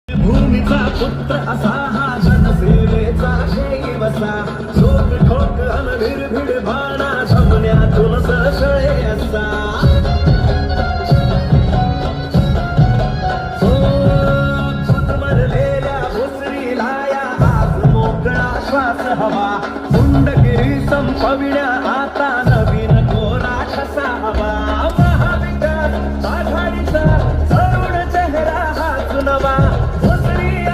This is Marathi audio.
भूमीचा पुत्र असा हा जनसेवेचा ध्येय बसा ठोक ठोक अन भिडभिड भाणा जमण्यातून सळसळे असा मरलेल्या भुसरीला या आज मोकळा श्वास हवा मुंडगिरी संपविण्या आता नवीन कोरा ठसा हवा महाविकास आघाडीचा तरुण चेहरा हाच नवा भुसरी